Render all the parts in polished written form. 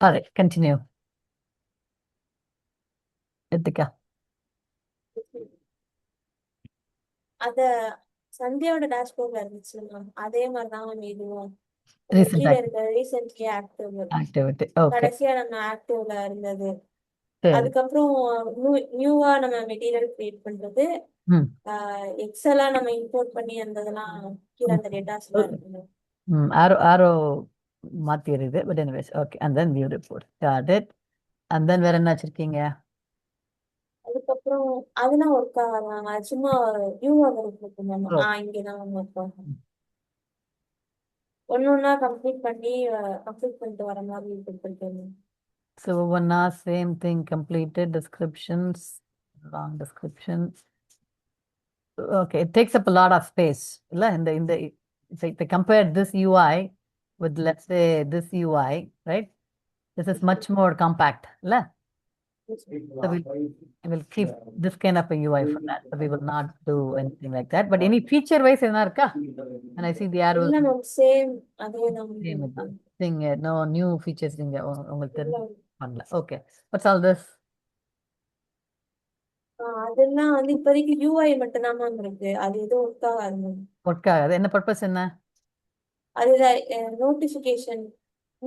All right, continue. Ritika. அத சந்தியாவோட டேஷ்போர்ட்ல இருந்துச்சு ma'am. அதே மாதிரிதான் மேம் இதுவும். Recent கீழே இருக்க ரீசென்ட்லி ஆக்டிவ் activity. Okay. கடைசியா நம்ம ஆக்டிவ்ல இருந்தது. சரி. அதுக்கப்புறம் நியூவா நம்ம மெட்டீரியல் கிரியேட் பண்றது, ம். எக்ஸலா நம்ம இம்போர்ட் பண்ணி இருந்ததெல்லாம் கீழே அந்த டேட்டாஸ்ல இருக்கு. arrow மாத்திருது. But anyways, okay. And then view report. Got it. And then வேற என்ன வச்சிருக்கீங்க? அதுக்கப்புறம் அதெல்லாம் ஒர்க் ஆகாதாங்க. சும்மா நியூவா இருக்கு மேம். Oh. இங்கதான் ஒர்க் ஆகும். ஒன்னொன்னா கம்ப்ளீட் பண்ணிட்டு வர மாதிரி கொடுத்துருக்கேன். So one same thing completed. Descriptions, wrong descriptions. Okay, it takes up a lot of space. If I compare this UI with, let's say, this UI, right? This is much more compact. So we'll keep this kind of a UI for that. So we will not do anything like that. But any feature wise, and I see the arrows. இல்ல ma'am, same அதே தான். Same thing. No new features உங்களுக்கு பண்ணல. Okay. What's all this? அதெல்லாம் வந்து இப்போதைக்கு UI மட்டும் தான் மேம் இருக்கு. அது எதுவும் ஒர்க் ஆகாது மேம். ஒர்க் ஆகாது. என்ன பர்பஸ் என்ன? அதுதான் நோட்டிபிகேஷன்,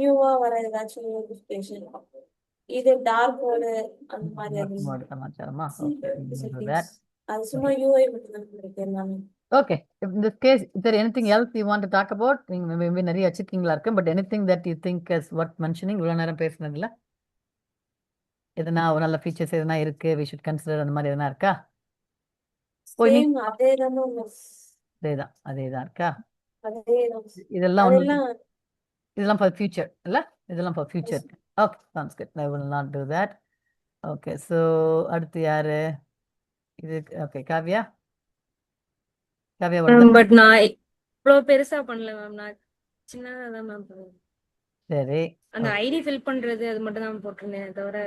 நியூவா வர ஏதாச்சும் நோட்டிபிகேஷன். இது டார்க் மோடு அந்த மாதிரி சமாச்சாரமா? அது சும்மா யூஐ மட்டும் தான் இருக்கு எல்லாமே. Okay. In this case, is there anything else you want to talk about? Maybe நிறைய வச்சிருக்கீங்களா இருக்கு. But anything that you think is worth mentioning? இவ்வளவு நேரம் பேசுனதுல எதனா ஒரு நல்ல ஃபீச்சர்ஸ் எதனா இருக்கு, we should consider அந்த மாதிரி எதனா இருக்கா? சேம் அதேதான் அதேதான் இருக்கா? அதேதான். இதெல்லாம் அதெல்லாம் இதெல்லாம் for future இல்ல? இதெல்லாம் for future. Okay, sounds good. I will not do that. Okay, so அடுத்து யாரு? இது okay, காவ்யா. பட் நான் இவ்வளவு பெருசா பண்ணல மேம். நான் சின்னதா தான் மேம் பண்ணுவேன். சரி. அந்த ஐடி ஃபில் பண்றது அது மட்டும் தான் போட்டிருந்தேன் தவிர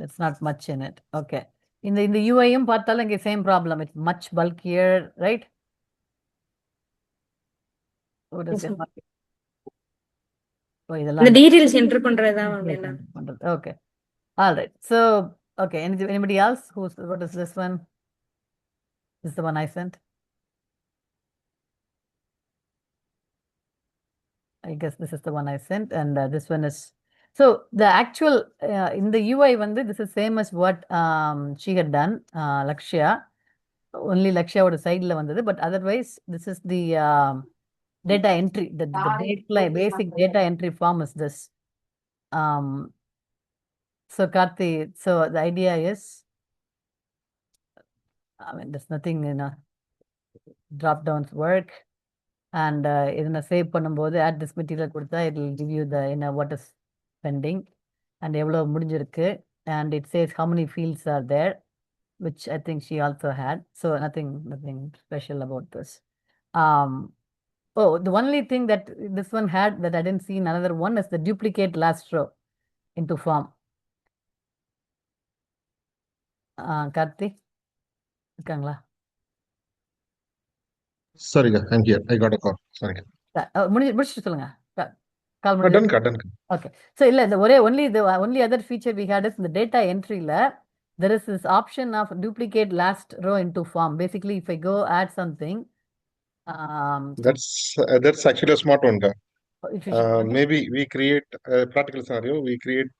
that's not much in it. Okay. இந்த UIயும் பார்த்தாலும் இங்க same problem. It's much bulkier, right? What is it? இந்த டீடைல்ஸ் என்டர் பண்றதா ma'am. Okay. All right. So, okay. Anybody else? What is this one? This is the one I sent. I guess this is the one I sent, and this one is. So the actual in the UI this is same as what she had done, Lakshya. Only Lakshya would side la vandadu, but otherwise this is the data entry. The basic data entry form is this. So Karthi, so the idea is, I mean, there's nothing, drop downs work, and இதனை save பண்ணும்போது add this material கொடுத்தா it will give you the what is pending and எவ்வளவு முடிஞ்சிருக்கு, and it says how many fields are there, which I think she also had. So nothing special about this. Oh, the only thing that this one had that I didn't see in another one is the duplicate last row into form. Karthi, இருக்காங்களா? Sorry, I'm here. I got a call. Sorry. முடிச்சிட்டு சொல்லுங்க. கால் done. Okay. So the only other feature we had is in the data entry there is this option of duplicate last row into form. Basically, if I go add something, that's actually a smart one. Maybe we create a practical scenario. We create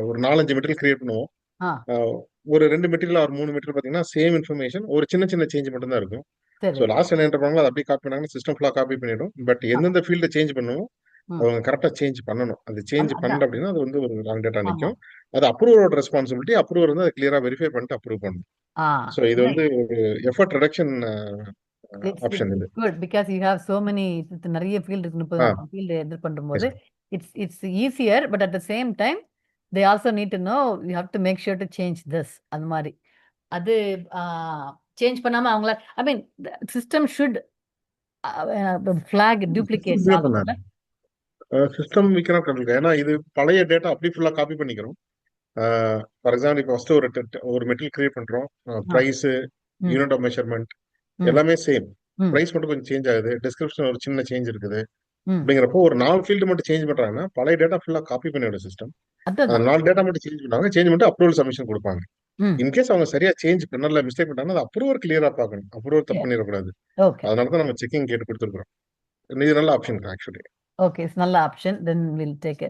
ஒரு 4-5 material create பண்ணுவோம். ஒரு 2 material R 3 material பாத்தீங்கன்னா same information, ஒரு சின்ன change மட்டும் தான் இருக்கும். So last என்ன பண்றாங்களோ அதை அப்படியே காப்பி பண்ணாங்கன்னா சிஸ்டம் ஃபுல்லா காப்பி பண்ணிடும். பட் எந்தெந்த ஃபீல்ட சேஞ்ச் பண்ணுவோம் அவங்க கரெக்டா சேஞ்ச் பண்ணணும். அது சேஞ்ச் பண்ணல அப்படின்னா அது ஒரு ராங் டேட்டா நிற்கும். அது அப்ரூவரோட ரெஸ்பான்சிபிலிட்டி. அப்ரூவர் அதை கிளியரா வெரிஃபை பண்ணிட்டு அப்ரூவ் பண்ணணும். ஸோ இது ஒரு எஃபர்ட் ரிடக்ஷன் ஆப்ஷன். இது good because you have so many நிறைய ஃபீல்ட் இருக்கு. 30 ஃபீல்ட் என்டர் பண்ணும்போது it's easier, but at the same time they also need to know you have to make sure to change this. அந்த மாதிரி அது change பண்ணாம அவங்கள I mean the system should flag duplicates. System we cannot control. ஏன்னா இது பழைய data அப்படி ஃபுல்லா காப்பி பண்ணிக்கிறோம். ஃபார் எக்ஸாம்பிள் இப்போ ஃபர்ஸ்ட் ஒரு மெட்டீரியல் கிரியேட் பண்றோம். பிரைஸ், யூனிட் ஆஃப் மெஷர்மெண்ட் எல்லாமே சேம். பிரைஸ் மட்டும் கொஞ்சம் சேஞ்ச் ஆகுது. டிஸ்கிரிப்ஷன் ஒரு சின்ன சேஞ்ச் இருக்குது. ம் அப்படிங்கிறப்போ ஒரு 4 ஃபீல்டு மட்டும் சேஞ்ச் பண்றாங்கன்னா பழைய டேட்டா ஃபுல்லா காப்பி பண்ணிவிட சிஸ்டம். அந்த அதுதான் 4 டேட்டா மட்டும் சேஞ்ச் பண்ணுவாங்க. சேஞ்ச் பண்ணிட்டு அப்ரூவல் சப்மிஷன் கொடுப்பாங்க. ம் இன்கேஸ் அவங்க சரியா சேஞ்ச் பண்ணல, மிஸ்டேக் பண்ணிட்டாங்கன்னா அது அப்ரூவர் கிளியரா பார்க்கணும். அப்ரூவர் தப்பு பண்ணிடக்கூடாது. ஓகே அதனால தான் நம்ம செக்கிங் கேட்டு கொடுத்துருக்கோம். இது நல்ல ஆப்ஷன் ஆக்சுவலி. ஓகே இட்ஸ் நல்ல option then will take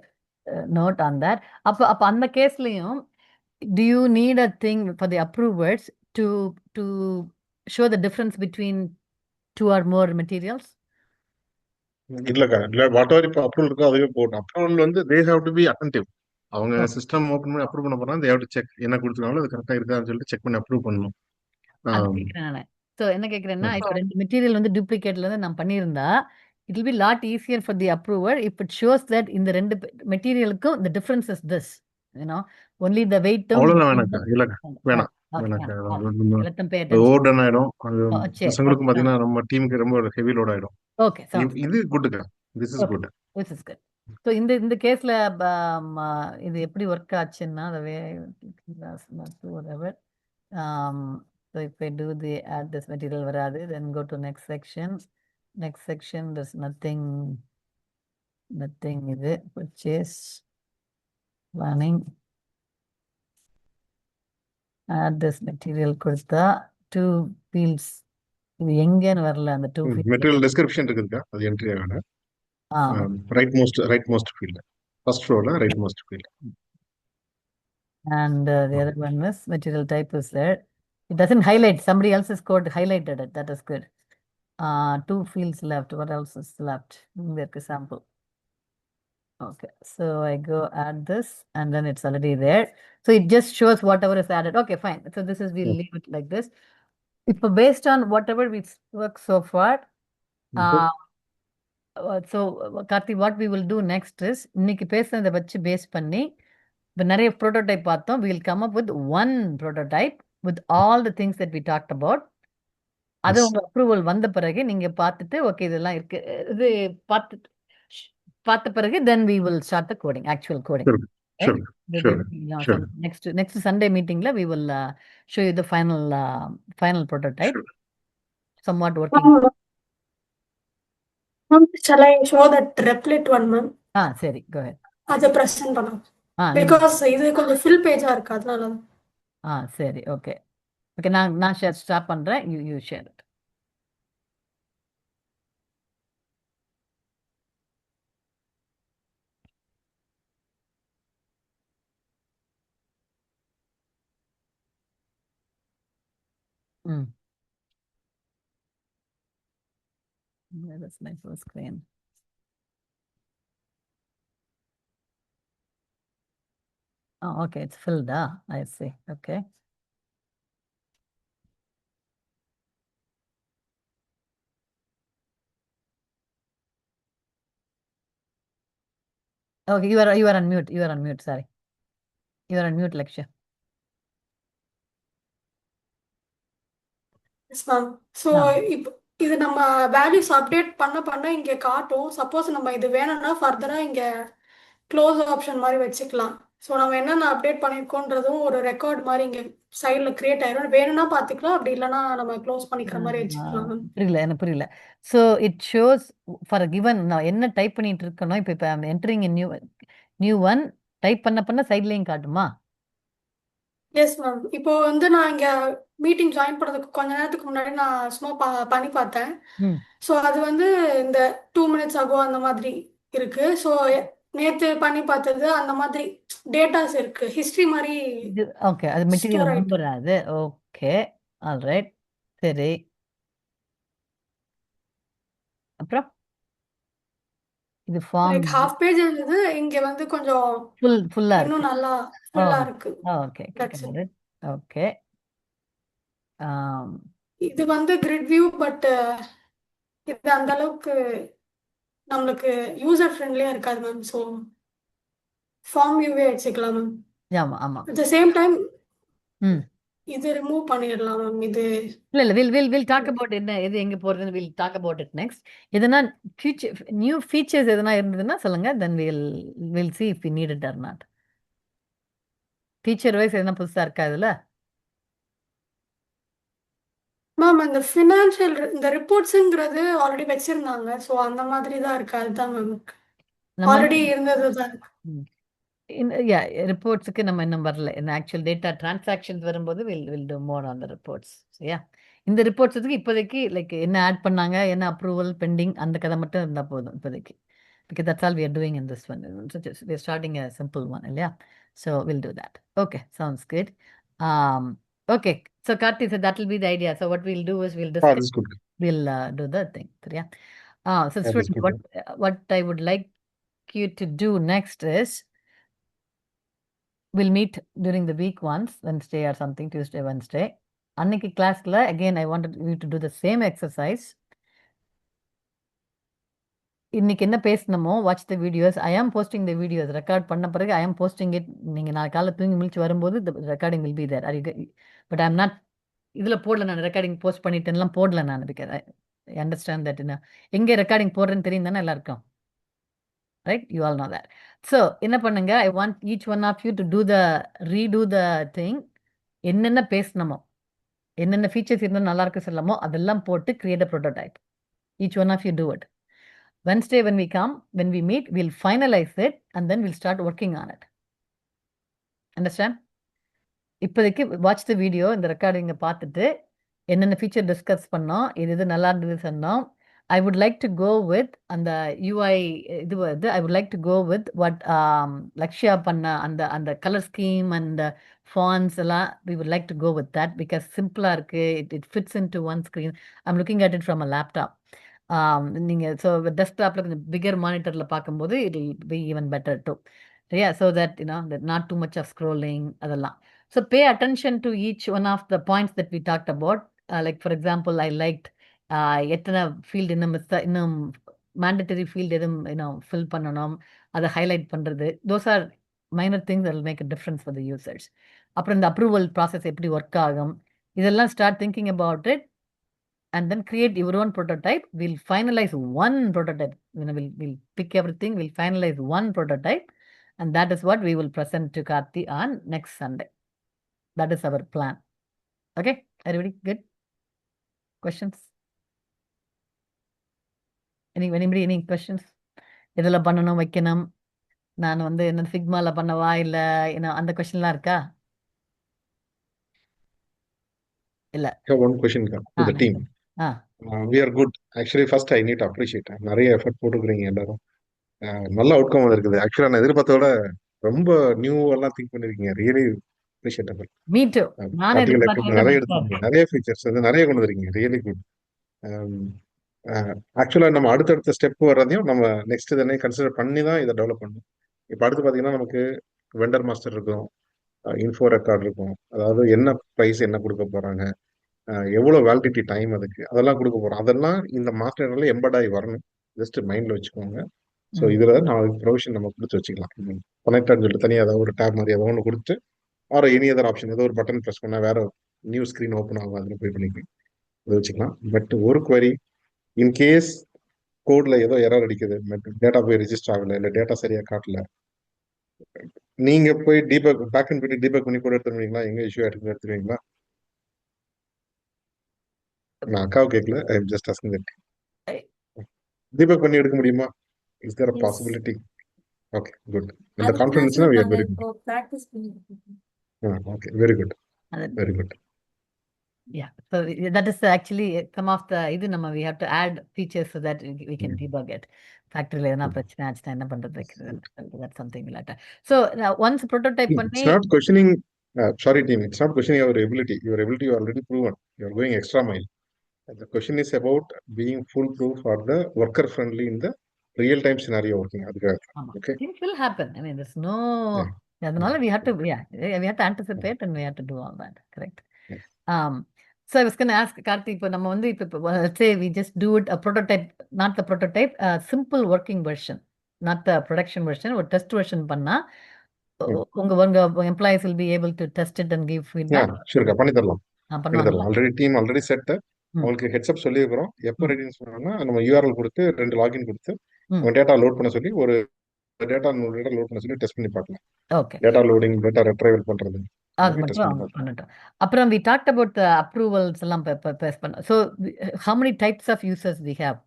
note on that. அப்போ அப்போ அந்த கேஸ்லையும் do you need a thing for the approvers to to show the difference between two or more materials? இல்லக்கா, இல்ல வாட் எவர் இப்போ approval இருக்கோ அதுவே போடும். அப்ரூவல் வந்து they have to be attentive. அவங்க Oh, சிஸ்டம் ஓப்பன் பண்ணி அப்ரூவ் பண்ண போறாங்க. தே ஹேவ் டு செக் என்ன கொடுத்துருக்காங்களோ அது கரெக்டா இருக்கான்னு சொல்லிட்டு செக் பண்ணி அப்ரூவ் பண்ணணும். அது ஆம். கேட்குறேன் நான். ஸோ என்ன கேட்குறேன்னா ம். இப்போ 2 மெட்டீரியல் வந்து டூப்ளிகேட்ல இருந்து நான் பண்ணியிருந்தா it will be lot easier for the approver if it shows that இந்த 2 மெட்டீரியலுக்கும் the difference is this, you know, only the weight அவ்வளவுதான் வேணாக்கா. இல்லக்கா, வேணாம் okay வேணாக்கா. fine. Let them pay அது attention. ஓவர் டன் ஆயிடும். அது Oh, சரி பசங்களுக்கும் okay பாத்தீங்கன்னா நம்ம டீமுக்கு ரொம்ப ஹெவி லோட் ஆயிடும். okay sounds good. இது குட்டுக்கா. This is Okay, good. this is good. So இந்த கேஸில் இது எப்படி ஒர்க் ஆச்சுன்னா the way whatever. So if I do the add this material வராது, then go to next section. Next section, there's nothing இது purchase planning. Add this material கொடுத்தா 2 fields. இது எங்கன்னு வரல அந்த 2 fields. மெட்டீரியல் டிஸ்கிரிப்ஷன் இருக்குதுக்கா, அது என்ட்ரி ஆகணும். ஆ ரைட் மோஸ்ட் ஃபீல்ட், ஃபர்ஸ்ட் ரோல rightmost field. and the other one is material type is there. It doesn't highlight, somebody else's code highlighted it, that is good. 2 fields left, what else is left? There's a sample. Okay, so I go add this and then it's already there. So it just shows whatever is added. Okay, fine. So this is, we'll leave it like this. If based on whatever we work so far, so Karthi, what we will do next is, இன்னைக்கு பேசுனதை வச்சு base பண்ணி இப்போ நிறைய prototype பார்த்தோம். we will come up with one prototype with all the things that we talked about. அது உங்க approval வந்த பிறகு நீங்க பார்த்துட்டு ஓகே இதெல்லாம் இருக்கு இது பார்த்த பிறகு then we will start the coding, actual coding. Sure, sure, sure. Next Sunday meetingல we will show you the final prototype. Sure. Somewhat working. Ma'am, shall I show that replit one, ma'am? சரி go ahead. அதை present பண்ணலாம். நீங்க Because இது கொஞ்சம் fill page ஆ இருக்கு, அதனால தான். சரி ஓகே ஓகே நான் ஸ்டார்ட் பண்றேன், you share it. That's my full screen. Oh, okay, it's filled. I see. Okay. Okay, you are on mute. You are on mute. Sorry. You are on mute, lecture. Yes, ma'am. So இப்போ இது நம்ம values update பண்ண இங்க காட்டும். Suppose நம்ம இது வேணும்னா ஃபர்தரா இங்க க்ளோஸ் ஆப்ஷன் மாதிரி வச்சுக்கலாம். ஸோ நம்ம என்னென்ன அப்டேட் பண்ணியிருக்கோன்றதும் ஒரு ரெக்கார்ட் மாதிரி இங்க சைடில் கிரியேட் ஆயிடும். வேணும்னா பார்த்துக்கலாம், அப்படி இல்லைன்னா நம்ம க்ளோஸ் பண்ணிக்கிற மாதிரி வச்சுக்கலாம் மேம். புரியல, எனக்கு புரியல. So it shows for given நான் என்ன டைப் பண்ணிட்டு இருக்கணும். இப்போ என்டரிங் நியூ ஒன் டைப் பண்ண சைட்லையும் காட்டுமா? Yes ma'am. இப்போ வந்து நான் இங்க மீட்டிங் ஜாயின் பண்ணதுக்கு கொஞ்ச நேரத்துக்கு முன்னாடி நான் சும்மா பண்ணி பார்த்தேன். ஸோ அது வந்து இந்த 2 minutes ago அந்த மாதிரி இருக்கு. ஸோ நேத்து பண்ணி பார்த்தது அந்த மாதிரி டேட்டாஸ் இருக்கு, ஹிஸ்டரி மாதிரி. ஓகே, அது மெட்டீரியல் நம்பர் அது. ஓகே, ஆல்ரைட், சரி. அப்புறம் இது ஃபார்ம் லைக் ஹாஃப் பேஜ் இருந்தது, இங்க வந்து கொஞ்சம் ஃபுல்லா இன்னும் நல்லா ஃபுல்லா இருக்கு. Okay okay. இது வந்து கிரிட் வியூ, பட் இது அந்த அளவுக்கு நம்மளுக்கு யூசர் ஃப்ரெண்ட்லியா இருக்காது மேம். ஸோ ஃபார்ம் வியூவே வச்சுக்கலாம் மேம். ஆமா. அட் த சேம் டைம் இது ரிமூவ் பண்ணிடலாம் மேம். இது இல்ல வில் டாக் அபவுட் என்ன எது எங்க போறதுன்னு will talk about it next. எதனா நியூ ஃபீச்சர்ஸ் எதனா இருந்ததுன்னா சொல்லுங்க, then will see if we need it or not. Feature wise எதனா புதுசா இருக்கா இதுல? மேம் இந்த ஃபினான்ஷியல் இந்த ரிப்போர்ட்ஸுங்கிறது ஆல்ரெடி வச்சிருந்தாங்க. ஸோ அந்த மாதிரி தான் இருக்கு. அதுதான் மேம் நம்ம ஆல்ரெடி இருந்தது தான். ரிப்போர்ட்ஸுக்கு நம்ம இன்னும் வரல. இந்த ஆக்சுவல் டேட்டா டிரான்சாக்ஷன்ஸ் வரும்போது will do more on the reports. சரியா? இந்த ரிப்போர்ட்ஸுக்கு இப்போதைக்கு லைக் என்ன ஆட் பண்ணாங்க, என்ன அப்ரூவல் பெண்டிங், அந்த கதை மட்டும் இருந்தால் போதும் இப்போதைக்கு. Because that's all we are doing in this one. So just, we're starting a simple one, yeah. So we'll do that. Okay, sounds good. Okay, so Karthi, so that will be the idea. So what we'll do is we'll This discuss, is good. we'll do the thing. Yeah. So That is students, good. what I would like you to do next is we'll meet during the week once, Wednesday or something, Tuesday, Wednesday. Anniki class la again, I wanted you to do the same exercise. இன்னைக்கு என்ன பேசணுமோ watch the videos. ஐ ஆம் posting the videos. Record பண்ண பிறகு ஐ ஆம் posting it. நீங்கள் நாளை காலை தூங்கி முழிச்சு வரும்போது recording will be there. But I am not இதில் போடல, நான் ரெக்கார்டிங் போஸ்ட் பண்ணிட்டேன்லாம் போடல நான். பிகாஸ் ஐ அண்டர்ஸ்டாண்ட் தட் என்ன எங்கே ரெக்கார்டிங் போடுறேன்னு தெரியும் தானே எல்லாருக்கும். Right, you all know that. So என்ன பண்ணுங்க, I want each one of you to do the redo the thing. என்னென்ன பேசணுமோ, என்னென்ன ஃபீச்சர்ஸ் இருந்தால் நல்லா இருக்கு சொல்லமோ அதெல்லாம் போட்டு create a prototype. Each one of you do it. Wednesday when we meet, we'll finalize it and then we'll start working on it. Understand? இப்போதைக்கு வாட்ச் த வீடியோ, இந்த ரெக்கார்டிங்கை பார்த்துட்டு என்னென்ன ஃபீச்சர் டிஸ்கஸ் பண்ணோம், இது நல்லா இருந்தது சொன்னோம். I would like to go with அந்த யூஐ இது வருது. I would like to go with what Lakshya பண்ண அந்த அந்த கலர் ஸ்கீம் அண்ட் ஃபான்ஸ் எல்லாம். We would like to go with that because சிம்பிளாக இருக்குது. It fits into one screen. I'm looking at it from a laptop. நீங்கள் so டெஸ்க்டாப்பில் கொஞ்சம் bigger மானிட்டரில் பார்க்கும்போது it will be even better too. சரியா? So that not two much of scrolling அதெல்லாம். So pay attention to each one of the points that we talked about. Like for example I like எத்தனை field இன்னும் mandatory field எதுவும் fill பண்ணணும், அதை highlight பண்ணுறது. Those are minor things that will make a difference for the users. அப்புறம் இந்த approval process எப்படி work ஆகும், இதெல்லாம் start thinking about it. And then create your own prototype. We'll finalize one prototype. We'll pick everything. We'll finalize one prototype. And that is what we will present to Karthi on next Sunday. That is our plan. Okay? Everybody good? Questions? Anybody, any questions? இதெல்லாம் பண்ணணும் வைக்கணும், நான் என்ன ஃபிக்மால பண்ணவா இல்லை அந்த கொஸ்டின்லாம் இருக்கா? இல்லை. One question to the team. We are good. Actually, first I need to appreciate. நிறைய எஃபர்ட் போட்டுக்கிறீங்க எல்லாரும். நல்ல அவுட்கம் வந்திருக்குது. ஆக்சுவலா நான் எதிர்பார்த்தோட ரொம்ப நியூவெல்லாம் திங்க் பண்ணிருக்கீங்க. Really appreciatable. Me too. நானே நிறைய எடுத்துருக்கீங்க, நிறைய ஃபீச்சர்ஸ் நிறைய கொண்டு வரீங்க. Really good. ஆக்சுவலா நம்ம அடுத்தடுத்த ஸ்டெப் வர்றதையும் நம்ம நெக்ஸ்ட் இதனை கன்சிடர் பண்ணி தான் இதை டெவலப் பண்ணணும். இப்போ அடுத்து பார்த்தீங்கன்னா நமக்கு வெண்டர் மாஸ்டர் இருக்கும், இன்ஃபோ ரெக்கார்ட் இருக்கும். அதாவது என்ன ப்ரைஸ் என்ன கொடுக்க போறாங்க, எவ்வளோ வேலிடிட்டி டைம் அதுக்கு, அதெல்லாம் கொடுக்க போறோம். அதெல்லாம் இந்த மாஸ்டர்ல எம்பட் ஆகி வரணும். ஜஸ்ட் மைண்ட்ல வச்சுக்கோங்க. ஸோ இதுல நான் ப்ரொவிஷன் நம்ம கொடுத்து வச்சுக்கலாம். கனெக்டான்னு சொல்லிட்டு தனியாக ஏதாவது ஒரு டேப் மாதிரி ஏதோ ஒன்று கொடுத்து, ஆர் எனி அதர் ஆப்ஷன், ஏதோ ஒரு பட்டன் ப்ரெஸ் பண்ணால் வேற நியூ ஸ்க்ரீன் ஓப்பன் ஆகும், அதில் போய் பண்ணிக்கலாம், இதை வச்சுக்கலாம். பட் ஒரு குவரி இன்கேஸ் கோட்ல ஏதோ எரர் அடிக்குது, டேட்டா போய் ரெஜிஸ்டர் ஆகல, இல்லை டேட்டா சரியா காட்டல, நீங்க போய் டீபக் பேக் அண்ட் போயிட்டு டீபக் பண்ணி கூட எடுத்துருவீங்களா? எங்க இஷ்யூ எடுத்துருவீங்களா? நான் அக்காவை கேட்கல, I am just asking that. Debug பண்ணி எடுக்க முடியுமா? Is there a possibility? Okay, good. இந்த கான்ஃபிடன்ஸ்னா we are very good. Practice பண்ணிருக்கோம். Okay, very good. Very good. Yeah, so that is actually some of the we have to add features so that we can debug it. Factory எதனா பிரச்சனை ஆச்சுன்னா என்ன பண்றது, that's something we'll add. So now once prototype பண்ணி, it's not questioning, sorry team, it's not questioning your ability you are already proven, you are going extra mile. The question is about being foolproof for the worker friendly in the real time scenario working. Okay, things will happen. I mean, there's no அதனால we have to anticipate and we have to do all that. Correct. Yes. So I was going to ask Karthi, இப்போ நம்ம இப்போ let's say we just do it a prototype, not the prototype, a simple working version, not the production version, or test version பண்ணா உங்க employees will be able to test it and give feedback. sure பண்ணி தரலாம். Already team already set. உங்களுக்கு heads up சொல்லியிருக்கிறோம். எப்போ ரெடின்னு சொன்னாங்கன்னா நம்ம URL கொடுத்து 2 லாகின் கொடுத்து டேட்டா லோட் பண்ண சொல்லி ஒரு டேட்டா லோட் பண்ண சொல்லி டெஸ்ட் பண்ணி பார்க்கலாம். ஓகே, டேட்டா லோடிங், டேட்டா ரெட்ரைவல் பண்றது, அது மாதிரி டெஸ்ட் மட்டும் பண்ணி அவங்க பார்க்கலாம். பண்ணட்டும். அப்புறம் we talked about the approvals எல்லாம் பேஸ் பண்ண. So how many types of users we have?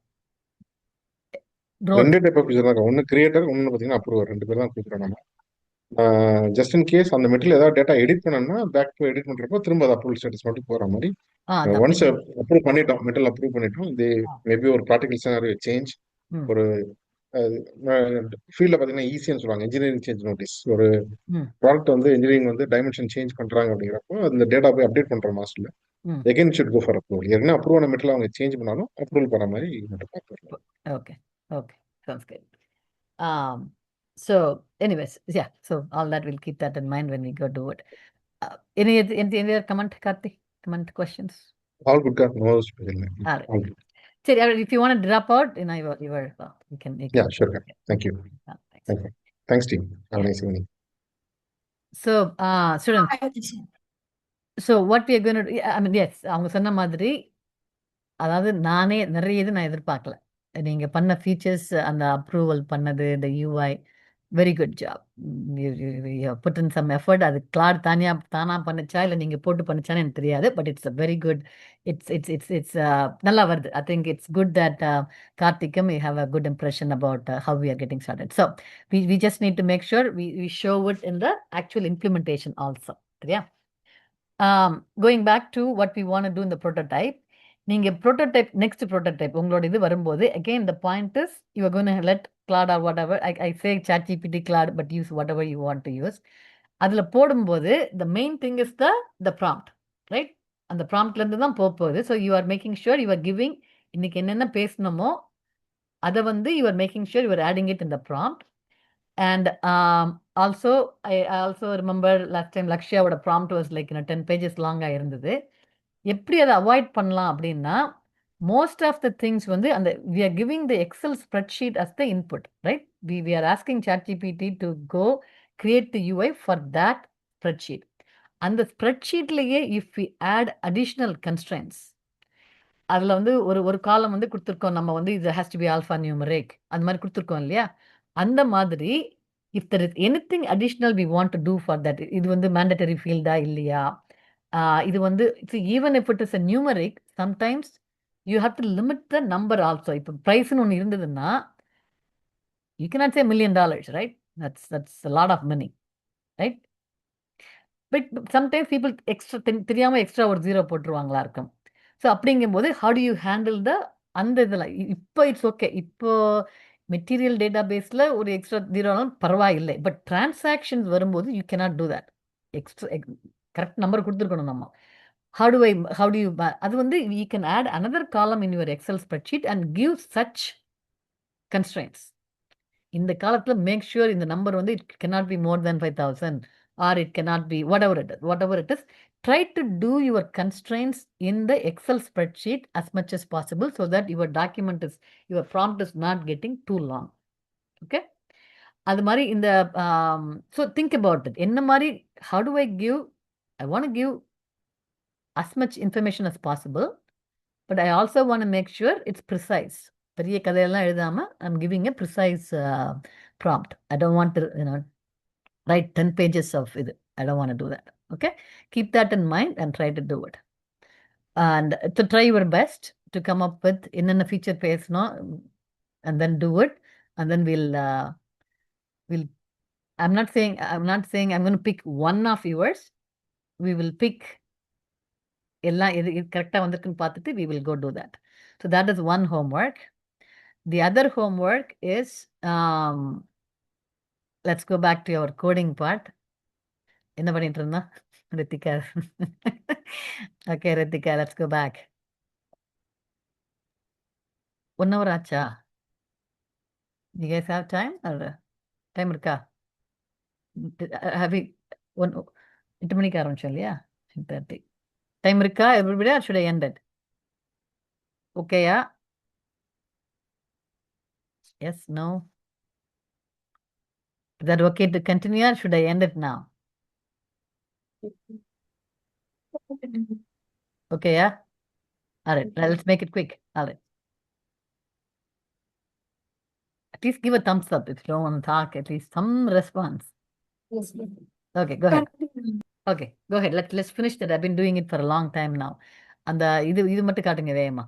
Roles. ரெண்டே டைப் ஆஃப் யூசர் தான். ஒன்னு கிரியேட்டர், ஒன்னு பாத்தீங்கன்னா அப்ரூவர். ரெண்டு பேர் தான் கொடுக்குறோம் நம்ம. ஜஸ்ட் இன் கேஸ் அந்த மெட்டீரியல் ஏதாவது டேட்டா எடிட் பண்ணணும்னா பேக் டு எடிட் பண்றப்போ திரும்ப அது அப்ரூவல் ஸ்டேட்டஸ் மட்டும் போற மாதிரி. அது ஒன்ஸ் அப்ரூவ் பண்ணிட்டோம், மெட்டீரியல் அப்ரூவ் பண்ணிட்டோம், இது மேபி ஒரு ப்ராக்டிகல் சினாரியோ சேஞ்ச், ம். ஒரு ஃபீல்ட்ல பாத்தீங்கன்னா ஈஸின்னு சொல்லுவாங்க, இன்ஜினியரிங் சேஞ்ச் நோட்டீஸ். ஒரு ம். ப்ராடக்ட் வந்து இன்ஜினியரிங் வந்து டைமென்ஷன் சேஞ்ச் பண்றாங்க அப்படிங்கிறப்போ அந்த டேட்டா போய் அப்டேட் பண்ற மாஸ்டர்ல ம். Again should go for approval. ஏற்கனவே அப்ரூவ் ஆன மெட்டீரியல் அவங்க சேஞ்ச் பண்ணாலும் அப்ரூவல் பண்ண மாதிரி மட்டும் பார்த்துக்கலாம். Okay. Okay. Sounds good. So anyways, yeah. So all that we'll keep that in mind when we go do it. Any other comment, Karthi? Comment, questions? All good கா, no special. All right. All good. So if you want to drop out, you know, you can. Yeah sure கா. Thank you. Thanks. Thanks team. Have a nice evening. So students, so what we are going to do, I mean, yes, அவங்க சொன்ன மாதிரி, அதாவது நானே நிறைய இது நான் எதிர்பார்க்கல. நீங்க பண்ண ஃபீச்சர்ஸ், அந்த அப்ரூவல் பண்ணது, இந்த UI, very good job. Put in some effort. அது கிளாட் தானா பண்ணுச்சா இல்லை நீங்க போட்டு பண்ணுச்சான்னு எனக்கு தெரியாது. But it's a very good. It's நல்லா வருது. I think it's good that கார்த்திகம் you have a good impression about how we are getting started. So we just need to make sure we show it in the actual implementation also. சரியா? Going back to what we want to do in the prototype, நீங்க prototype, next prototype உங்களோட இது வரும்போது, again the point is you are going to let Claude or whatever, I say ChatGPT Claude, but use whatever you want to use. அதுல போடும்போது the main thing is the prompt, right? அந்த promptல இருந்து தான் போகுது. So you are making sure you are giving, இன்னைக்கு என்னென்ன பேசணுமோ அதை வந்து you are making sure you are adding it in the prompt. And also I also remember last time Lakshyaவோட prompt was like 10 pages long இருந்தது. எப்படி அதை avoid பண்ணலாம் அப்படின்னா, most of the things வந்து அந்த we are giving the Excel spreadsheet as the input, right? We are asking ChatGPT to go create the UI for that spreadsheet. அந்த spreadsheetலயே if we add additional constraints, அதில் வந்து ஒரு காலம் வந்து கொடுத்துருக்கோம் நம்ம வந்து இது has to be alphanumeric அந்த மாதிரி கொடுத்துருக்கோம் இல்லையா? அந்த மாதிரி if there is anything additional we want to do for that, இது வந்து மேண்டட்டரி ஃபீல்டா இல்லையா, இது வந்து even if it is a numeric, sometimes you have to limit the number also. இப்போ ப்ரைஸ்னு ஒன்று இருந்ததுன்னா you cannot say $1 million, right? That's a lot of money, right? But sometimes people extra தெரியாமல் எக்ஸ்ட்ரா ஒரு ஜீரோ போட்டுருவாங்களா இருக்கும். So அப்படிங்கும்போது how to you handle அந்த இதில் இப்போ இட்ஸ் ஓகே. இப்போ மெட்டீரியல் டேட்டா பேஸில் ஒரு எக்ஸ்ட்ரா ஜீரோனாலும் பரவாயில்லை. பட் டிரான்சாக்ஷன்ஸ் வரும்போது you cannot do that. Extra correct number கொடுத்துருக்கணும் நம்ம. how do you அது வந்து you can add another column in your Excel spreadsheet and give such constraints. இந்த காலத்தில் மேக் ஷூர் இந்த நம்பர் வந்து it cannot be more than 5,000 or it cannot be whatever it is. Try to do your constraints in the Excel spreadsheet as much as possible so that your prompt is not getting too long. Okay? அது மாதிரி இந்த so think about it. என்ன மாதிரி, how do I want to give as much information as possible, but I also want to make sure it's precise. பெரிய கதையெல்லாம் எழுதாம I'm giving a precise prompt. I don't want to write 10 pages of it. I don't want to do that. Okay? Keep that in mind and try to do it. And to try your best to come up with என்னென்ன feature பேசணும் and then do it. And then we'll I'm not saying I'm going to pick one of yours. We will pick எல்லாம் இது கரெக்டாக வந்திருக்குன்னு பார்த்துட்டு we will go do that. So that is one homework. The other homework is let's go back to our coding part. என்ன பண்ணிட்டு இருந்தா Ritika? Okay, Ritika, let's go back. 1 hour ஆச்சா? You guys have time or time இருக்கா? Have we 8 மணிக்கு ஆரம்பிச்சோம் இல்லையா? 10:30. Time இருக்கா everybody, or should I end it? Okay, yeah? Yes, no? Is that okay to continue or should I end it now? Okay, yeah? All right, let's make it quick. All right. At least give a thumbs up if you don't want to talk, at least some response. Yes. Okay, go ahead. Okay, go ahead. Let's finish that. I've been doing it for a long time now. அந்த இது மட்டும் காட்டுங்க வேகமா.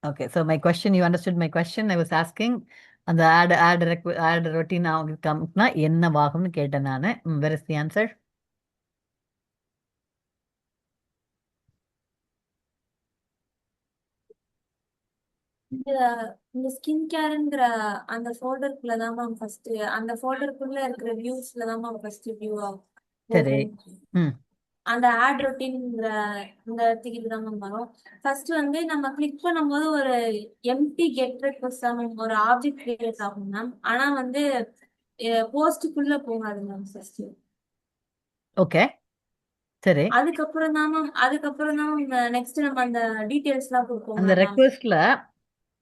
Okay, so my question, you understood my question? I was asking அந்த add routine காமிக்கனா என்னவாகும்னு கேட்டேன் நானு. Where is the answer? இந்த இந்த ஸ்கின் கேர்ங்கிற அந்த ஃபோல்டருக்குள்ள தான் மேம் ஃபர்ஸ்ட் அந்த ஃபோல்டருக்குள்ள இருக்கிற வியூஸ்ல தான் மேம் ஃபர்ஸ்ட் வியூ சரி. ஆகும். அந்த ஆட் ரொட்டீன்ங்கிற இந்த இடத்துக்கு தான் மேம் வரும். ஃபர்ஸ்ட் வந்து நம்ம கிளிக் பண்ணும்போது ஒரு எம்டி கெட் ரெக்வெஸ்ட் தான் மேம் ஒரு ஆப்ஜெக்ட் கிரியேட் ஆகும் மேம். ஆனா வந்து போஸ்டுக்குள்ள போகாது மேம் ஃபர்ஸ்ட். ஓகே, சரி. அதுக்கப்புறம் தான் மேம் நெக்ஸ்ட் நம்ம அந்த டீடைல்ஸ் எல்லாம் கொடுப்போம் அந்த மேம். ரெக்வெஸ்ட்ல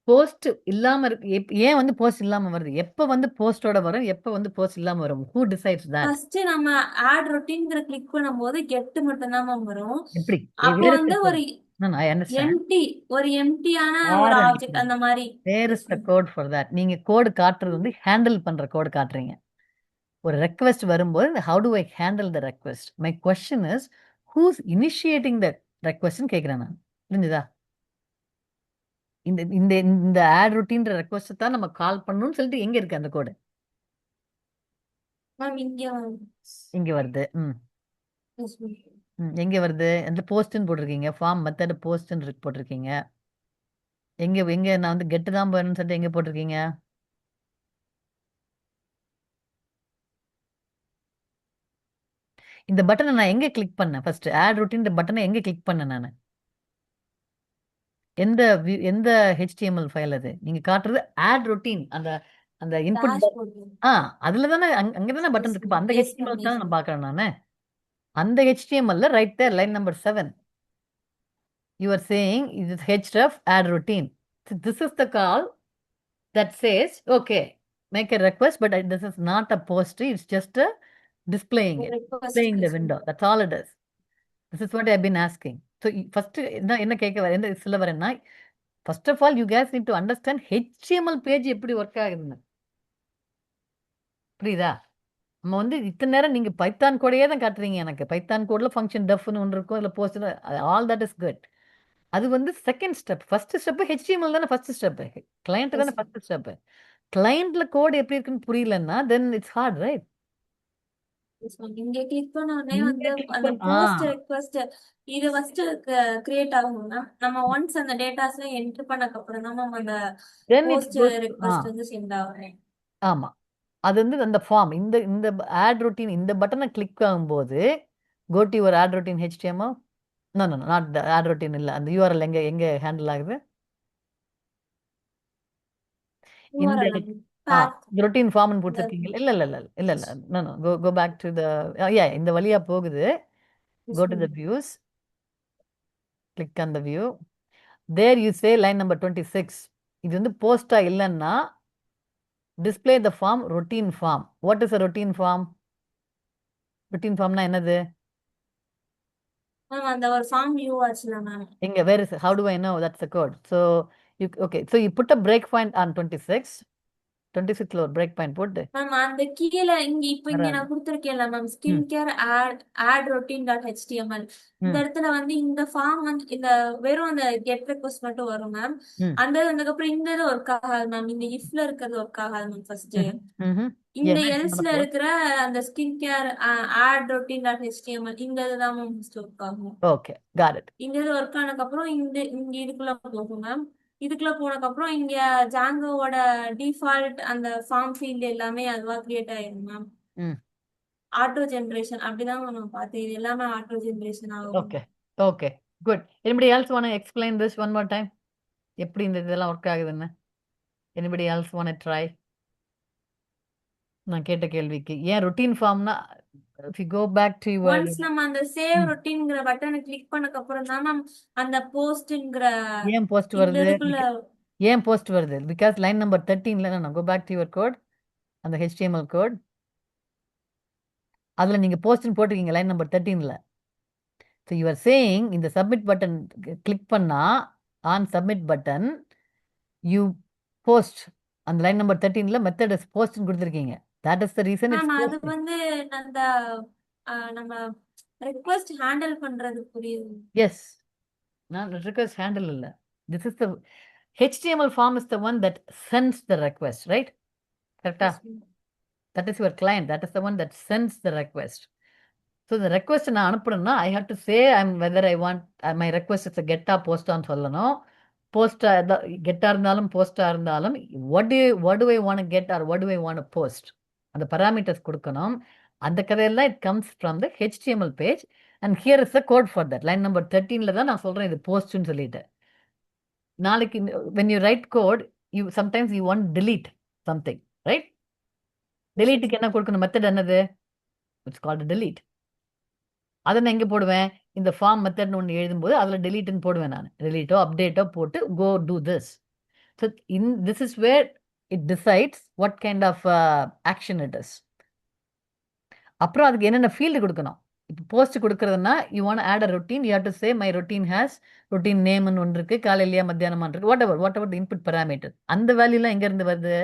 போஸ்ட் இல்லாம இருக்கு. ஏன் வந்து போஸ்ட் இல்லாம வருது? எப்ப வந்து போஸ்டோட வரும், எப்ப வந்து போஸ்ட் இல்லாம வரும்? Who decides that? ஃபர்ஸ்ட் நம்ம ஆட் ரொட்டீன்ங்கிற கிளிக் பண்ணும்போது கெட் மட்டும் தான் மேம் வரும். எப்படி? அப்போ Where is வந்து the ஒரு code? No, I understand. எம்டியான Where ஒரு is ஆப்ஜெக்ட் அந்த மாதிரி. the code for that? நீங்க கோட் காட்டுறது வந்து ஹேண்டில் பண்ற கோட் காட்டுறீங்க. ஒரு ரெக்வெஸ்ட் வரும்போது how do I handle the request? My question is who's initiating the request ன்னு கேக்குறேன் நான். புரிஞ்சுதா? இந்த இந்த இந்த ஆட் ரொட்டீன்ற ரெக்வெஸ்ட் தான் நம்ம கால் பண்ணணும்னு சொல்லிட்டு எங்க இருக்கு அந்த கோடு? மேம் இங்க வருது. yes, ma'am. எங்க வருது? அந்த போஸ்ட்னு போட்டிருக்கீங்க. ஃபார்ம் மெத்தட் போஸ்ட்னு போட்டிருக்கீங்க. எங்க நான் வந்து கெட் தான் போறேன்னு சொல்லிட்டு எங்க போட்டிருக்கீங்க? இந்த பட்டனை நான் எங்க கிளிக் பண்ணேன்? ஃபர்ஸ்ட் ஆட் ரொட்டீன் பட்டனை எங்க கிளிக் பண்ணேன் நான்? எந்த HTML ஃபைல் அது? நீங்க காட்டுறது ஆட் ரொட்டீன் அந்த அந்த இன்புட் Dashboard. அதுல தானே அங்க தானே பட்டன் Yes, இருக்கு. இப்ப ma'am. அந்த Yes, HTML ma'am. Yes, தான் ma'am. நான் பார்க்கறேன் நானு. அந்த HTML right there line number 7 you are saying it is href add routine. So this is the call that says okay, make a request, but this is not a post, it's just a displaying The it, request. displaying the Yes, ma'am. window. That's all it is. This is what I've been asking. So first என்ன கேட்க வரேன், என்ன சொல்ல வரேன்னா, first of all you guys need to understand HTML page எப்படி work ஆகுதுன்னு. புரியுதா? நம்ம வந்து இத்தனை நேரம் நீங்க பைத்தான் கோடையே தான் காட்டுறீங்க எனக்கு. பைத்தான் கோட்ல ஃபங்க்ஷன் டெஃப்னு ஒன்று இருக்கும், இல்லை post, all that is good. அது வந்து second step. First step HTML தானே ஃபர்ஸ்ட் ஸ்டெப். கிளையண்ட் Yes, தானே ma'am. First step. கிளையண்ட்ல கோட் எப்படி இருக்குன்னு புரியலன்னா then it's hard, right? Yes, ma'am. இங்க கிளிக் பண்ண உடனே இங்க வந்து click அந்த பண்ண- போஸ்ட் ரெக்வெஸ்ட் இது ஃபர்ஸ்ட் கிரியேட் ஆகும்னா நம்ம ஒன்ஸ் அந்த டேட்டாஸ்ல என்டர் பண்ணக்கு அப்புறம் தான் மேம் அந்த then it post goes to- request வந்து சென்ட் ஆகும். ஆமா, அது வந்து அந்த ஃபார்ம் இந்த இந்த ஆட் ரொட்டீன் இந்த பட்டனை கிளிக் ஆகும்போது go to your ad routine HTML. no no no not the ad routine இல்ல, அந்த URL எங்க எங்க ஹேண்டில் ஆகுது? இந்த URL path. ரொட்டீன் ஃபார்ம்னு போட்டுருக்கீங்க. இல்ல இல்ல இல்ல இல்ல இல்ல no no go back to the இந்த வழியா போகுது. Yes, Go to the ma'am. views, click on the view. There you say line number 26. இது வந்து போஸ்டா இல்லைன்னா display the form routine form. What is a routine form? routine formனா என்னது? Ma'am அந்த ஒரு form view ஆச்சுல மேம். எங்க where is it? How do I know that's the code? So you put a breakpoint on 26. 26ல ஒரு break point போட்டு ma'am அந்த கீழ இங்க நான் கொடுத்திருக்கேன்ல ma'am skin care add routine dot HTML இந்த இடத்துல வந்து இந்த ஃபார்ம் வந்து இந்த வெறும் அந்த கெட் ரெக்வெஸ்ட் மட்டும் வரும் மேம். அதுக்கப்புறம் இந்த இது ஒர்க் ஆகாது மேம். இந்த இஃப்ல இருக்கிறது ஒர்க் ஆகாது மேம். ஃபர்ஸ்ட் இந்த எல்ஸ்ல இருக்கிற அந்த skin care add routine dot HTML இந்த இதுதான் மேம் ஃபர்ஸ்ட் ஒர்க் ஆகும். Okay, got it. இந்த இது ஒர்க் ஆனதுக்கு அப்புறம் இங்க இதுக்குள்ள போகும் மேம். இதுக்குள்ள போனதுக்கு அப்புறம் இங்க ஜாங்கோவோட டிஃபால்ட் அந்த ஃபார்ம் ஃபீல்ட் எல்லாமே அதுவா கிரியேட் ஆயிடும் மேம். ஆட்டோ ஜெனரேஷன் அப்படிதான் நம்ம பார்த்தேன். இது எல்லாமே ஆட்டோ ஜெனரேஷன் ஆகும். Okay, good. Anybody else want to explain this one more time? எப்படி இந்த இதெல்லாம் ஒர்க் ஆகுதுன்னு? Anybody else want to try? நான் கேட்ட கேள்விக்கு ஏன் ரொட்டீன் ஃபார்ம்னா if you go back to your once நம்ம அந்த சேவ் ரொட்டீன்ங்கற பட்டனை கிளிக் பண்ணதுக்கு அப்புறம் தான் மேம் அந்த போஸ்ட்ங்கற ஏன் போஸ்ட் இந்த வருது? இதுக்குள்ள ஏன் போஸ்ட் வருது? பிகாஸ் லைன் நம்பர் 13ல நான் go back to your code, அந்த HTML கோட் அதுல நீங்க போஸ்ட்னு போட்டிருக்கீங்க லைன் நம்பர் 13ல. So you are saying in the submit button click பண்ணா on submit button you post அந்த line number 13ல method is post ன்னு கொடுத்திருக்கீங்க. That is the reason it's ma'am அது posting. வந்து அந்த நம்ம ரெக்வெஸ்ட் ஹேண்டில் பண்றது புரியுது. Yes. நான் request handle இல்ல. This is the HTML form is the one that sends the request, right? Correct? Yes, ma'am. That is your client. That is the one that sends the request. So the request நான் அனுப்புறேன்னா I have to say whether I want my request is a கெட்டா போஸ்டான்னு சொல்லணும். போஸ்டா கெட்டா இருந்தாலும் போஸ்டா இருந்தாலும் what do I want to get or what do I want to post அந்த parameters கொடுக்கணும். அந்த கதையெல்லாம் it comes from the HTML page and here is the code for that. line number 13ல தான் நான் சொல்றேன் இது போஸ்ட்னு சொல்லிட்டு. நாளைக்கு when you write code you sometimes you want delete something, right? deleteக்கு என்ன கொடுக்கணும் மெத்தட் என்னது? It's called a delete. அதை நான் எங்கே போடுவேன்? இந்த ஃபார்ம் மெத்தட்னு ஒன்று எழுதும்போது அதில் டெலீட்னு போடுவேன் நான். டெலீட்டோ அப்டேட்டோ போட்டு go to this. So this is where it decides what kind of action it is. அப்புறம் அதுக்கு என்னென்ன ஃபீல்டு கொடுக்கணும். இப்போ போஸ்ட் கொடுக்குறதுனா you want add a routine, you have to say my routine has routine நேம்னு ஒன்று இருக்குது, காலையிலையா மத்தியானமா இருக்கு, whatever the input parameter. அந்த வேல்யூலாம் எங்கேருந்து வருது?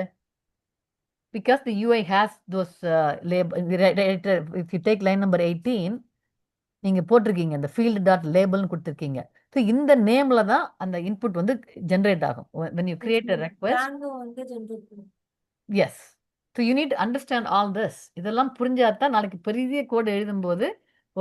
Because the UI has those if you take line number 18 நீங்கள் போட்டிருக்கீங்க இந்த ஃபீல்டு டாட் லேபிள்னு கொடுத்துருக்கீங்க. ஸோ இந்த நேமில் தான் அந்த இன்புட் வந்து ஜென்ரேட் ஆகும். when you create a request, Django வந்து ஜெனரேட் பண்ணும். yes. So you need to understand all this. இதெல்லாம் புரிஞ்சாதான் நாளைக்கு பெரிய கோடு எழுதும்போது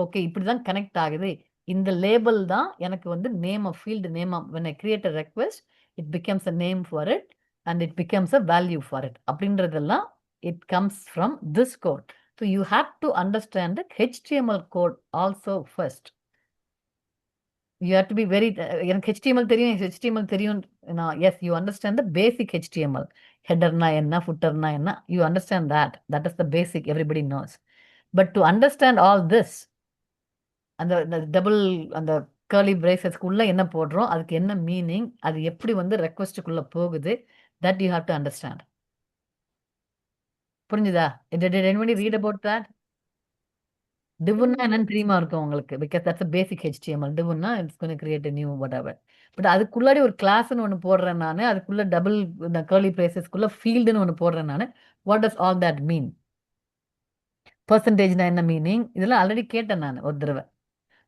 ஓகே இப்படி தான் கனெக்ட் ஆகுது. இந்த லேபிள் தான் எனக்கு வந்து name of field name of when I create a request it becomes a name for it and it becomes a value for it. அப்படின்றதெல்லாம் it comes from this code. So you have to understand the HTML code also first. You have to be very எனக்கு HTML தெரியும், HTML தெரியும். Yes, you understand the basic HTML. Headerனா என்ன, footerனா என்ன, you understand that. That is the basic, everybody knows. But to understand all this, அந்த double அந்த curly bracesக்குள்ள என்ன போடுறோம், அதுக்கு என்ன மீனிங், அது எப்படி வந்து ரெக்வெஸ்ட்டுக்குள்ள போகுது, that you have to understand. புரிஞ்சுதா? Did anybody read about that? டிவ்னா என்னன்னு தெரியுமா இருக்கும் உங்களுக்கு? Because that's a basic HTML. டிவ்னா it's going to create a new whatever. But அதுக்குள்ளாடி ஒரு கிளாஸ்னு ஒன்று போடுறேன் நான். அதுக்குள்ள டபுள் இந்த curly bracesக்குள்ள ஃபீல்டுன்னு ஒன்று போடுறேன் நான். What does all that mean? பர்சன்டேஜ்னா என்ன மீனிங்? இதெல்லாம் ஆல்ரெடி கேட்டேன் நான் ஒரு தடவை.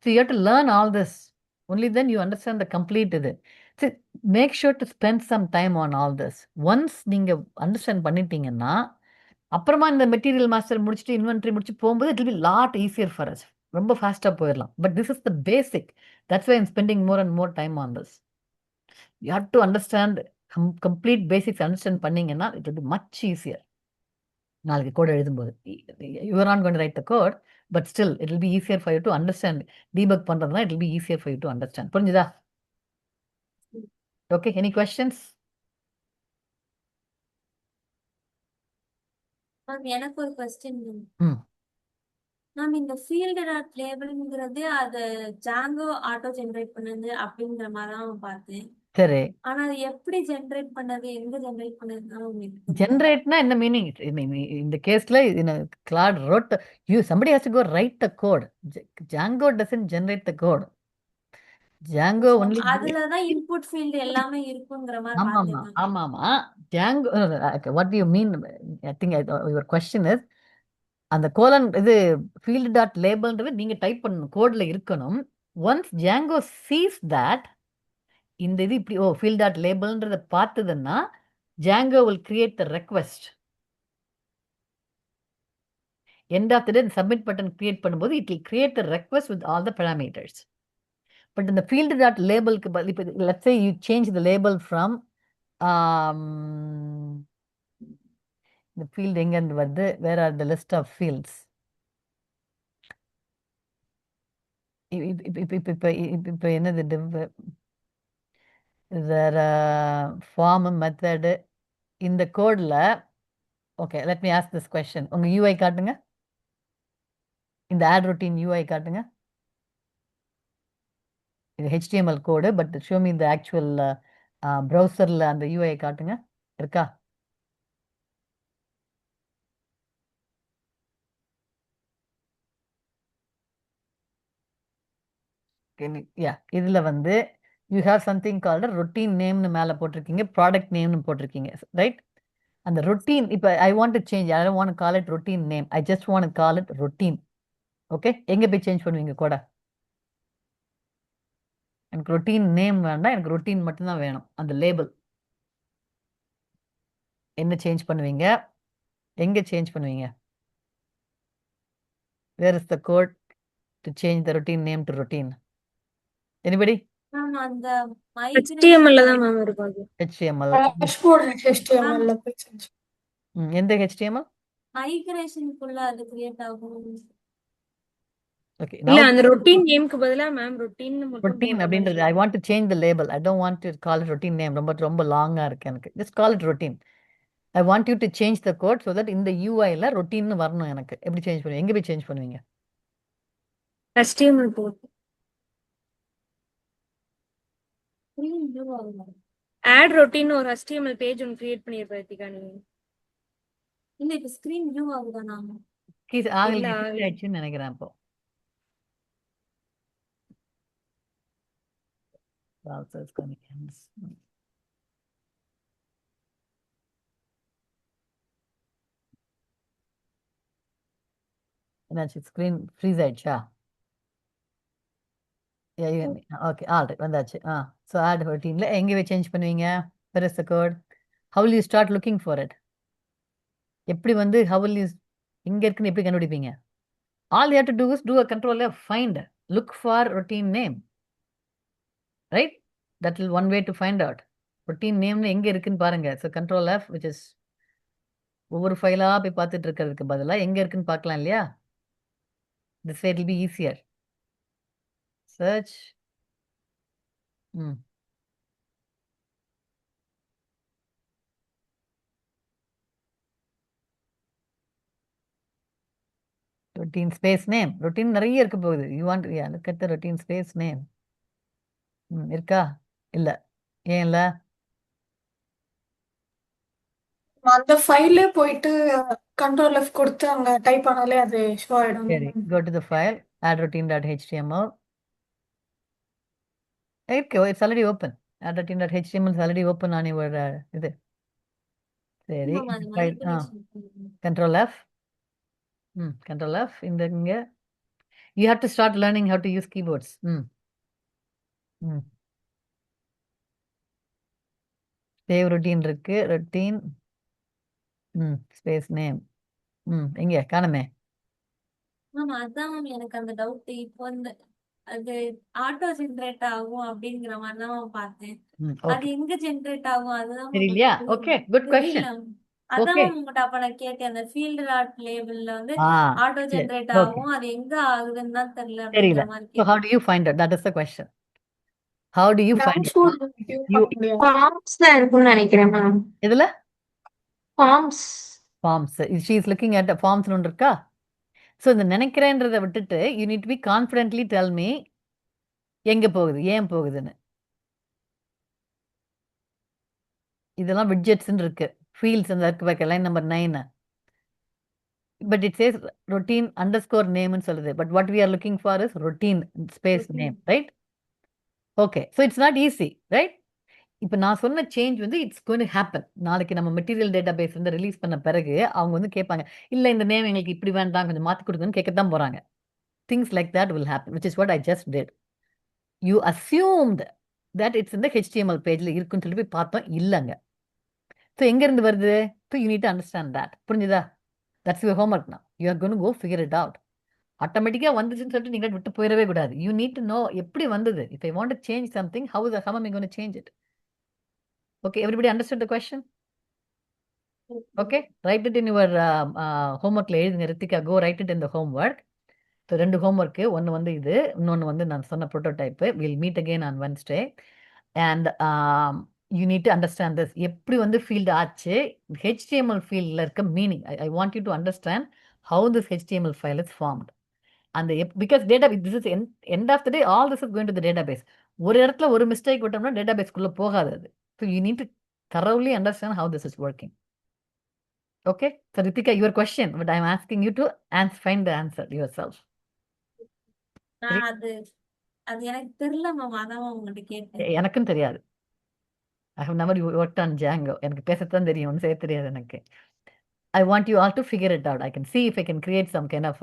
So you have to learn all this. Only then you understand the complete இது. So make sure to spend some time on all this. Once நீங்கள் understand பண்ணிட்டீங்கன்னா அப்புறமா இந்த மெட்டீரியல் மாஸ்டர் முடிச்சுட்டு இன்வென்ட்ரி முடிச்சு போகும்போது it will be lot easier for us. ரொம்ப ஃபாஸ்ட்டாக போயிடலாம். But this is the basic. That's why I'm spending more and more time on this. You have to understand complete basics understand பண்ணீங்கன்னா it will be much easier. நாளைக்கு code எழுதும்போது you are not going to write the code but still it will be easier for you to understand. Debug பண்ணுறதுனா it will be easier for you to understand. புரிஞ்சுதா? Okay, any questions? Ma'am எனக்கு ஒரு question. ம் ma'am இந்த field dot லேபிள்ங்கிறது அது Django auto generate பண்ணுது அப்படிங்கிற மாதிரி தான் பார்த்தேன். சரி. ஆனா அது எப்படி ஜெனரேட் பண்ணது, எங்க ஜெனரேட் பண்ணதுன்னு உங்களுக்கு ஜென்ரேட்னா என்ன மீனிங்? இந்த கேஸ்ல Claude wrote somebody has to go write the code. Django doesn't generate the code. Django only அதுலதான் இன்புட் ஃபீல்டு எல்லாமே இருக்குங்கிற மாதிரி ஆமா பார்த்தேன். ஆமா. Django what do you mean? I think your question is அந்த கோலன் இது ஃபீல்டு டாட் லேபிள்ன்றது நீங்க டைப் பண்ணணும், கோட்ல இருக்கணும். ஒன்ஸ் Django sees that இந்த இது இப்படி ஃபீல்ட் டாட் லேபிள்ன்றத பார்த்ததுன்னா Django will create the request. End of the day, the submit button create பண்ணும்போது it will create the request with all the parameters. But in the field dot label, let's say you change the label from the field எங்க இருந்து வருது, where are the list of fields? இப்போ என்னது div there form method இந்த கோட்ல. Okay, let me ask this question. உங்க UI காட்டுங்க, இந்த add routine UI காட்டுங்க. இது HTML code, but show me the actual browserல அந்த UI காட்டுங்க. இருக்கா? இதுல வந்து you have something called routine நேம்னு மேலே போட்டிருக்கீங்க, ப்ராடக்ட் நேம்னு போட்டிருக்கீங்க, ரைட்? அந்த ரொட்டீன் இப்போ I want to change, I don't want call it routine name, I just want call it routine. Okay, எங்கே போய் சேஞ்ச் பண்ணுவீங்க கூட? எனக்கு ரொட்டீன் நேம் வேண்டாம், எனக்கு ரொட்டீன் மட்டும்தான் வேணும். அந்த லேபிள் என்ன சேஞ்ச் பண்ணுவீங்க? எங்கே சேஞ்ச் பண்ணுவீங்க? Where is the code to change the routine name to routine? Anybody? Ma'am அந்த HTML தான் மேம் இருக்கும் அது. HTML. டேஷ்போர்ட் HTML ல போய் செஞ்சு எந்த HTML? மைக்ரேஷனுக்குள்ள அது கிரியேட் ஆகும். ஓகே, இல்ல அந்த ரொட்டீன் நேம்க்கு பதிலா மேம் ரொட்டீன் மட்டும் ரொட்டீன் போடுற அப்படின்றது மாதிரி. I want to change the label, I don't want to call it routine name. ரொம்ப ரொம்ப லாங்கா இருக்கு எனக்கு. Just call it routine. I want you to change the code so that இந்த யூஐல ரொட்டீன்னு வரணும் எனக்கு. எப்படி சேஞ்ச் பண்ணுவீங்க? எங்கே போய் சேஞ்ச் பண்ணுவீங்க? HTML போட்டு Screen view ஆகும். ஆட் ரொட்டீன் ஒரு HTML பேஜ் ஒன்று கிரியேட் பண்ணிருப்பேன் ரித்திகா நீ. இல்ல இப்ப ஸ்கிரீன் வியூ ஆகுதா நாம? இல்ல ஆயிடுச்சுன்னு நினைக்கிறேன் இப்போ. Browsers connections. என்னாச்சு? ஸ்க்ரீன் ஃப்ரீஸ் ஆயிடுச்சா? ஓகே, ஆல்ரைட், வந்தாச்சு. ஸோ ஆட் ரொட்டீன்ல எங்கே போய் சேஞ்ச் பண்ணுவீங்க? where is the code? how will you start looking for it? எப்படி வந்து how will you இங்க இருக்குன்னு எப்படி கண்டுபிடிப்பீங்க? all you have to do is do a control F, find, look for routine name, right? that will one way to find out routine name எங்க இருக்குன்னு பாருங்க. so control F, which is ஒவ்வொரு ஃபைலா போய் பார்த்துட்டு இருக்கிறதுக்கு பதிலா எங்க இருக்குன்னு பார்க்கலாம் இல்லையா? this way it will be easier. search. routine space name. routine நிறைய இருக்க போகுது. you want look at the routine space name. இருக்கா? இல்ல. ஏன் இல்ல? அந்த ஃபைல்லே போயிட்டு கண்ட்ரோல் F கொடுத்து அங்க டைப் பண்ணாலே அது ஷோ ஆயிடும். சரி, go to the file, add routine.html. Okay, it's already open. add routine.html is already open on your இது. சரி, ஆமா, அது file migration. control F. control F இங்க you have to start learning how to use keyboards. save routine இருக்கு, routine space name. எங்க காணுமே? ஆமா, அதான் மேம் எனக்கு அந்த டவுட். இப்போ இந்த அது ஆட்டோ ஜென்ரேட் ஆகும் அப்படிங்கிற மாதிரி தான் பார்த்தேன். அது எங்க ஜென்ரேட் ஆகும் அதுதான் ma'am தெரியலையா? எனக்கு ஓகே, குட் தெரியல. கொஸ்டின். அதான் Okay. மேம் உங்ககிட்ட அப்ப நான் கேட்டேன். அந்த ஃபீல்டு டாட் லேபிள்ல வந்து ஆட்டோ ஜென்ரேட் okay. ஆகும், அது எங்க ஆகுதுன்னு தான் தெரியல தெரியல. அப்படிங்கிற மாதிரி So how கேட்டேன். do you find it? That is the question. How do you find it? Dashboard view பண்ண முடியாது. ஃபார்ம்ஸ்ல இருக்கும்னு நினைக்கிறேன் மேம். எதுல? Forms. Forms. She is looking at the forms ஒன்று இருக்கா? So இந்த நினைக்கிறேன்றதை விட்டுட்டு you need to be confidently tell me எங்க போகுது, ஏன் போகுதுன்னு. இதெல்லாம் widgetsன்னு இருக்கு. fields அந்த இருக்கு பாக்க, line number 9. but it says routine underscore name ன்னு சொல்லுது. but what we are looking for is routine space name, right? okay, so it's not easy, right? இப்போ நான் சொன்ன சேஞ்ச் வந்து இட்ஸ் கோயிங் டு ஹேப்பன். நாளைக்கு நம்ம மெட்டீரியல் டேட்டா பேஸ் வந்து release பண்ண பிறகு அவங்க வந்து கேட்பாங்க, இல்லை இந்த நேம் எங்களுக்கு இப்படி வேண்டாம், கொஞ்சம் மாற்றி கொடுங்கன்னு கேட்கத்தான் போகிறாங்க. Things like that will happen, which is what I just did. You அஸ்யூம்ட் that it's இந்த HTML பேஜில் இருக்குன்னு சொல்லி போய் பார்த்தோம், இல்லைங்க. ஸோ எங்கேருந்து வருது? So you need to understand that. புரிஞ்சுதா? That's your homework. நான் you are gonna go figure it out. ஆட்டோமேட்டிக்காக வந்துச்சுன்னு சொல்லிட்டு நீங்கள் விட்டு போயிடவே கூடாது. யூ நீட் டு நோ எப்படி வந்தது. If I want to change something, how am I going to change it? Okay, everybody understood the question? Okay, write it in your homework. Ritika, go write it in the homework. So, ரெண்டு homework, ஒன்று வந்து இது, இன்னொன்று வந்து நான் சொன்ன prototype. We'll meet again on Wednesday. And you need to understand this. எப்படி வந்து field ஆச்சு, HTML fieldல இருக்க meaning. I want you to understand how this HTML file is formed. And because database, this is end of the day, all this is going to the database. ஒரு இடத்துல ஒரு mistake விட்டோம்னா டேட்டாபேஸ்க்குள்ளே போகாது அது. So you need to thoroughly understand how this is working. Okay? So Ritika, your question, but I'm asking you to find the answer yourself. நான் அது அது எனக்கு தெரியல மேம், அதான் உங்ககிட்ட கேட்டேன். எனக்கும் தெரியாது. I have never worked on Django. எனக்கு பேசத்தான் தெரியும், ஒன்றும் செய்ய தெரியாது எனக்கு. I want you all to figure it out. I can see if I can create some kind of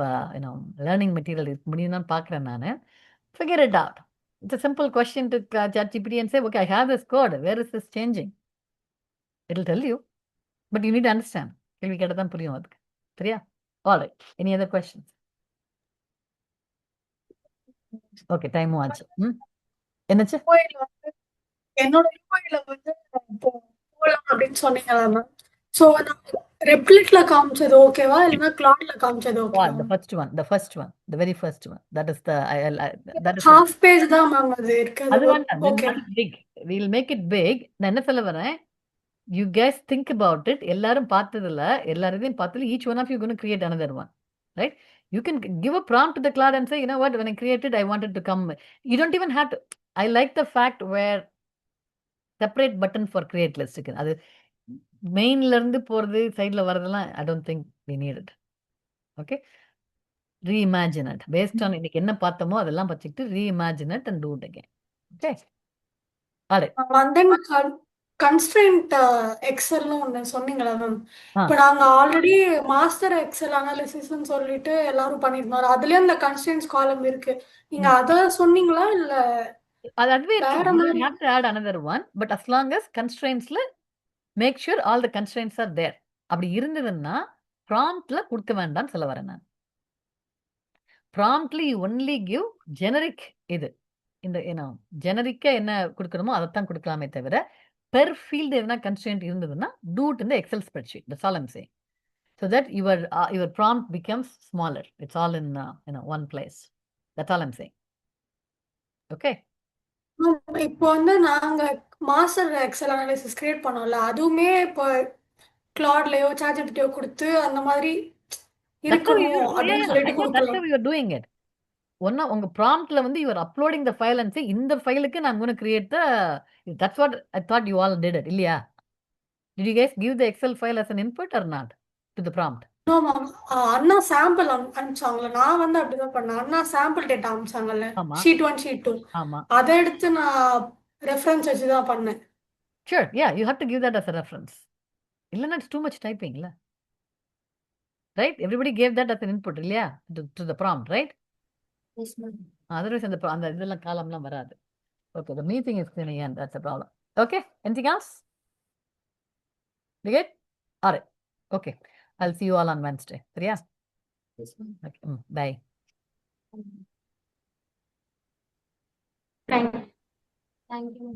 learning material. இது முடியும்னு பார்க்குறேன் நான். Figure it out. It's a simple question to ChatGPT and say, okay, I have this code. Where is this changing? It'll tell you. But you need to understand. கேள்வி கேட்டால் தான் புரியும் அதுக்கு. சரியா? All right. Any other questions? Okay, டைமும் ஆச்சு. என்னாச்சு? என்னோட யூஐல வந்து இப்போ போகலாம் அப்படின்னு சொன்னீங்களா மேம்? ஸோ ரெப்லிட்ல காமிச்சது ஓகேவா இல்லைன்னா கிளாட்ல காமிச்சது ஓகேவா? The first one, the very first one. That is the half page தான் மேம் அது இருக்கு. அது வேண்டாம். Okay, big. We'll make it big. நான் என்ன சொல்ல வரேன், you guys think about it. எல்லாரும் பார்த்ததுல எல்லாரையும் பார்த்ததுல each one of you going to create another one, right? You can give a prompt to the cloud and say, you know what, when I created, I wanted to come. You don't even have to. I like the fact where separate button for create list இருக்கு. அது மெயின்ல இருந்து போறது சைடுல வரதெல்லாம் I don't think we need it. Okay, reimagine it based on இன்னைக்கு என்ன பார்த்தோமோ அதெல்லாம் வச்சுக்கிட்டு reimagine it and do it again. Okay, all right. and then constraint எக்ஸல்னு ஒன்று சொன்னீங்களா மேம்? இப்போ நாங்கள் ஆல்ரெடி மாஸ்டர் எக்ஸல் அனாலிசிஸ்ன்னு சொல்லிட்டு எல்லாரும் பண்ணிருந்தோம். அதுலயே அந்த கன்ஸ்ட்ரெயின்ஸ் காலம் இருக்கு. நீங்க அதை சொன்னீங்களா இல்ல அதுவே வேற மாதிரி? have to add another one, but as long as constraintsல make sure all the constraints are there. அப்படி இருந்ததுன்னா promptல கொடுக்க வேண்டாம்னு சொல்ல வரேன் நான். promptly you only give generic இது இந்த ஜெனரிக்கா என்ன கொடுக்கணுமோ அதைத்தான் கொடுக்கலாமே தவிர per field எதனா constraint இருந்ததுன்னா do it in the Excel spreadsheet. That's all I'm saying. So that your prompt becomes smaller. It's all in one place. That's all I'm saying. Okay. இப்போ வந்து நாங்க மாஸ்டர் எக்ஸல் அனாலிசிஸ் கிரியேட் பண்ணோம்ல, அதுவுமே இப்போ கிளாட்லயோ சாட்ஜிபிட்டியோ கொடுத்து அந்த மாதிரி இருக்கணும் அப்படின்னு சொல்லிட்டு That's கொடுக்கலாம். how you are doing it. உங்க ப்ராம்ப்ட்ல வந்து you are uploading the file and say இந்த ஃபைலுக்கு நான் going to create the. That's what I thought you all did it, இல்லையா? Did you guys give the Excel file as an input or not to the prompt? No ma'am. அண்ணா sample அனுப்பிச்சாங்கல்ல, நான் வந்து அப்படிதான் பண்ணேன். அண்ணா sample data அனுப்பிச்சாங்கல்ல, ஆமா. Sheet 1 sheet 2, ஆமா. அதை எடுத்து நான் ரெஃபரன்ஸ் வச்சு தான் பண்ணேன். Sure, yeah, you have to give that as a reference. இல்லைன்னா it's too much typing, இல்ல? Right? Everybody gave that as an input, இல்லையா? To the prompt, right? Yes, ma'am. Otherwise அந்த இதெல்லாம் காலம்லாம் வராது. Okay, the meeting is going to end. That's a problem. Okay, anything else? You good? All right. Okay, I'll see you all on Wednesday. சரியா? Yes, ma'am. Okay, bye. Thank you. Thank you.